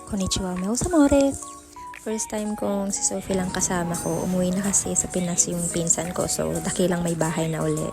Konnichiwa, meus amores! First time kong si Sophie lang kasama ko. Umuwi na kasi sa Pinas yung pinsan ko, so dakilang may bahay na uli.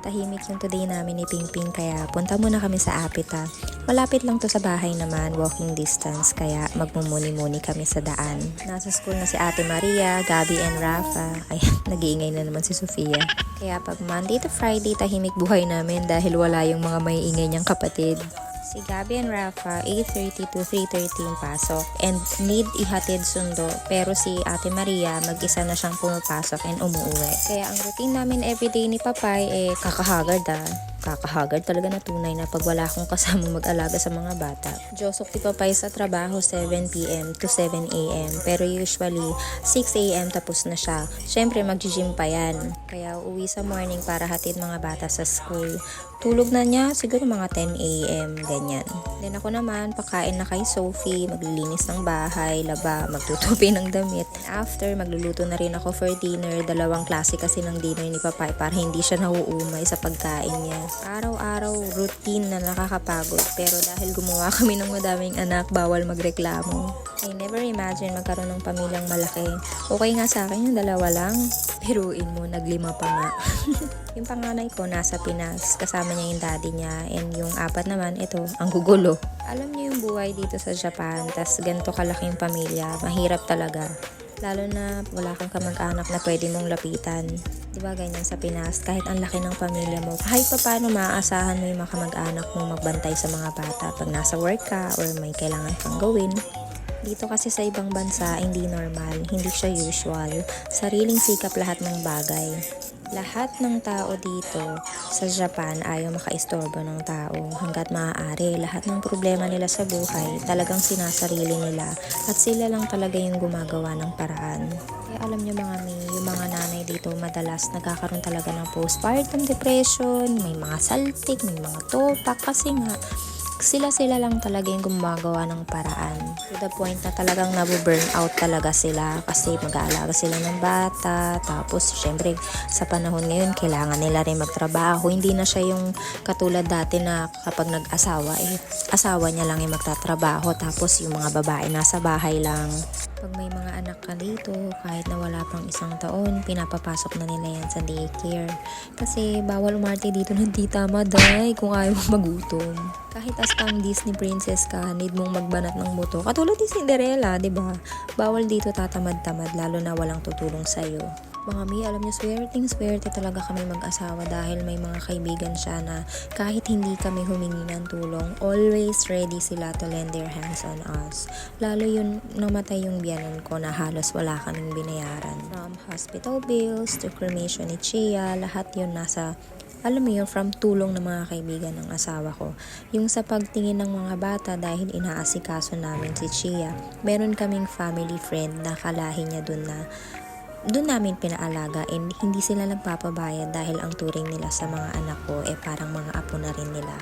Tahimik yung today namin ni Pingping, kaya punta muna kami sa Apita. Malapit lang to sa bahay naman, walking distance, kaya magmumuni-muni kami sa daan. Nasa school na si Ate Maria, Gabby and Rafa. Ay, nag-iingay na naman si Sofia. Kaya pag Monday to Friday, tahimik buhay namin dahil wala yung mga may ingay niyang kapatid. Si Gabby and Rafa, 8:30 to 3:30 yung pasok and need ihatid sundo. Pero si Ate Maria, mag-isa na siyang pumapasok and umuwi. Kaya ang routine namin everyday ni Papay, kakahagard Kakahagard talaga na tunay na pag wala akong kasamang mag-alaga sa mga bata. Josok ti Papay sa trabaho 7 p.m. to 7 a.m. Pero usually 6 a.m. tapos na siya. Syempre mag-gym pa yan. Kaya uuwi sa morning para hatid mga bata sa school. Tulog na niya siguro mga 10 a.m. ganyan. Then ako naman, pakain na kay Sophie, maglilinis ng bahay, laba, magtutupi ng damit. After, magluluto na rin ako for dinner. Dalawang klase kasi ng dinner ni Papay para hindi siya nauumay sa pagkain niya. Araw-araw, routine na nakakapagod. Pero dahil gumawa kami ng madaming anak, bawal magreklamo. I never imagine magkaroon ng pamilyang malaki. Okay nga sa akin yung dalawa lang. Biruin mo, naglima pa nga. Yung panganay ko nasa Pinas, kasama niya yung daddy niya, and yung apat naman, ito, ang gugulo. Alam niyo yung buhay dito sa Japan, tas ganito kalaking pamilya, mahirap talaga. Lalo na wala kang kamag-anak na pwede mong lapitan. Diba ganyan sa Pinas, kahit ang laki ng pamilya mo, kahit pa paano maaasahan mo yung mga kamag-anak mo magbantay sa mga bata pag nasa work ka or may kailangan kang gawin. Dito kasi sa ibang bansa, hindi normal, hindi siya usual. Sariling sikap lahat ng bagay. Lahat ng tao dito sa Japan ayaw makaistorbo ng tao. Hanggat maaari, lahat ng problema nila sa buhay talagang sinasarili nila at sila lang talaga yung gumagawa ng paraan. Kaya alam nyo mga yung mga nanay dito madalas nagkakaroon talaga ng postpartum depression, may mga saltik, may mga topak kasi nga sila lang talaga yung gumagawa ng paraan. To the point na talagang nabu-burn out talaga sila kasi mag-aalaga sila ng bata. Tapos, syempre, sa panahon ngayon, kailangan nila rin magtrabaho. Hindi na siya yung katulad dati na kapag nag-asawa, asawa niya lang yung magtatrabaho. Tapos, yung mga babae nasa bahay lang. Pag may mga anak ka dito, kahit na wala pang 1 taon, pinapapasok na nila yan sa daycare. Kasi bawal umarte dito ng tita maday kung ayaw mong magutom. Kahit astang Disney princess ka, need mong magbanat ng buto. Katulad ni Cinderella, di ba? Bawal dito tatamad-tamad, lalo na walang tutulong sa'yo. Mga alam niyo, swerte talaga kami mag-asawa dahil may mga kaibigan siya na kahit hindi kami humingi ng tulong, always ready sila to lend their hands on us. Lalo yun, namatay yung biyanan ko na halos wala kaming binayaran. From hospital bills to cremation ni Chia, lahat yun nasa alam mo yun, from tulong ng mga kaibigan ng asawa ko. Yung sa pagtingin ng mga bata dahil inaasikaso namin si Chia, meron kaming family friend na kalahi niya doon namin pinaalaga and hindi sila nagpapabayad dahil ang turing nila sa mga anak ko parang mga apo na rin nila.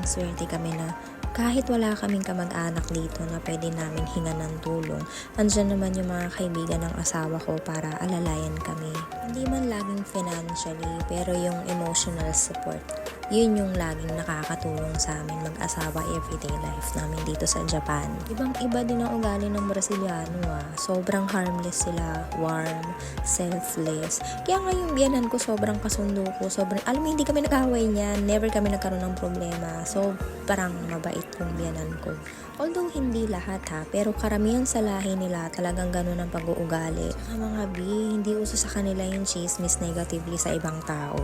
Swerte kami na kahit wala kaming kamag-anak dito na pwede namin hinga ng tulong, andyan naman yung mga kaibigan ng asawa ko para alalayan kami. Hindi man laging financially, pero yung emotional support, yun yung laging nakakatulong sa amin mag-asawa everyday life namin dito sa Japan. Ibang-iba din ang ugali ng Brasiliano Sobrang harmless sila, warm, selfless. Kaya nga yung biyanan ko sobrang kasundo ko. Alam mo, hindi kami nag-away niyan. Never kami nagkaroon ng problema. Sobrang mabait yung biyanan ko. Although hindi lahat pero karamihan sa lahi nila talagang ganun ang pag-uugali. Saka mga hindi uso sa kanila yung chismis negatively sa ibang tao.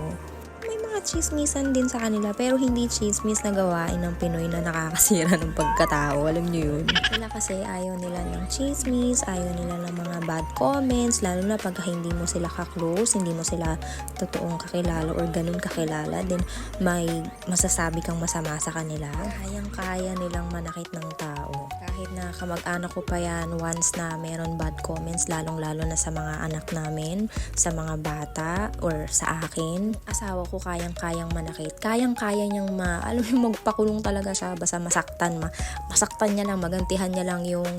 Chismisan din sa kanila pero hindi chismis na gawain ng Pinoy na nakakasira ng pagkatao. Alam niyo yun? Sila kasi ayaw nila ng chismis, ayaw nila ng mga bad comments, lalo na pag hindi mo sila ka-close, hindi mo sila totoong kakilala or ganun kakilala, then may masasabi kang masama sa kanila. Kayang-kaya nilang manakit ng tao. Kahit na kamag-anak ko pa yan, once na meron bad comments, lalong-lalo na sa mga anak namin, sa mga bata, or sa akin, asawa ko kayang-kayang manakit. Kayang-kaya niyang alam mo, magpakulong talaga siya, basta masaktan niya lang, magantihan niya lang yung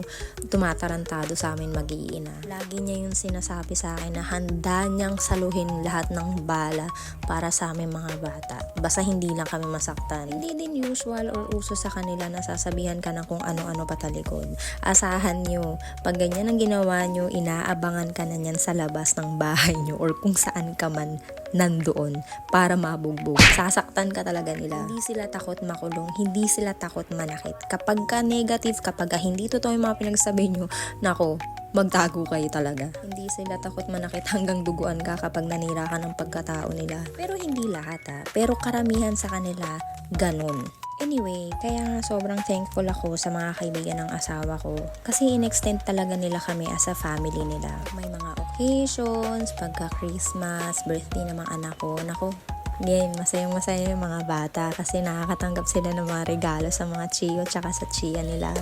tumatarantado sa amin mag-iina. Lagi niya yung sinasabi sa akin na handa niyang saluhin lahat ng bala para sa aming mga bata. Basta hindi lang kami masaktan. Hindi din usual or uso sa kanila na sasabihan ka ng kung ano-ano pa likod. Asahan nyo, pag ganyan ang ginawa nyo, inaabangan ka na niyan sa labas ng bahay nyo or kung saan ka man nandoon para mabugbog. Sasaktan ka talaga nila. Hindi sila takot makulong, hindi sila takot manakit. Kapag ka negative, kapag ka hindi totoo yung mga pinagsabi nyo, nako, magtago kayo talaga. Hindi sila takot manakit hanggang duguan ka kapag nanira ka ng pagkatao nila. Pero hindi lahat Pero karamihan sa kanila, ganun. Anyway, kaya nga sobrang thankful ako sa mga kaibigan ng asawa ko. Kasi in-extend talaga nila kami as a family nila. May mga occasions, pagka Christmas, birthday ng mga anak ko. Nako, again, masayang-masaya yung mga bata kasi nakakatanggap sila ng mga regalo sa mga chiyo tsaka sa chiya nila.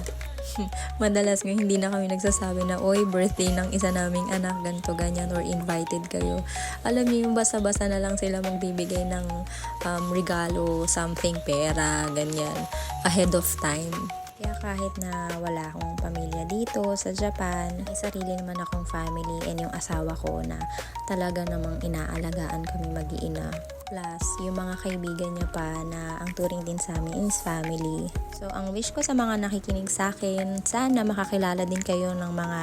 Madalas nga hindi na kami nagsasabi na, oy, birthday ng isa naming anak, ganito, ganyan, or invited kayo. Alam niyo yung basa-basa na lang sila magbibigay ng regalo, something, pera, ganyan, ahead of time. Kaya kahit na wala akong pamilya dito sa Japan, may sarili naman akong family and yung asawa ko na talaga namang inaalagaan kami mag-iina. Plus, yung mga kaibigan niya pa na ang turing din sa amin is family. So, ang wish ko sa mga nakikinig sa akin, sana makakilala din kayo ng mga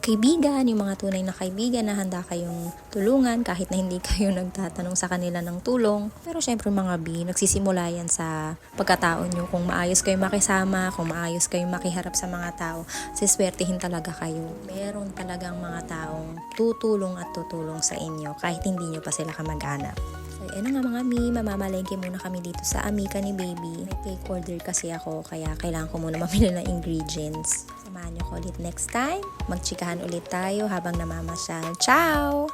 kaibigan, yung mga tunay na kaibigan na handa kayong tulungan kahit na hindi kayo nagtatanong sa kanila ng tulong. Pero syempre mga B, nagsisimula yan sa pagkatao nyo. Kung maayos kayo makisama, kung maayos kayo makiharap sa mga tao, siswertihin talaga kayo. Meron talagang mga taong tutulong at tutulong sa inyo kahit hindi nyo pa sila kamag-anak. So, na nga mga Mi, mamamalengke muna kami dito sa Amica ni Baby. May take order kasi ako, kaya kailangan ko muna mamili ng ingredients. Samahan niyo ko ulit next time. Magchikahan ulit tayo habang namamasyal. Ciao!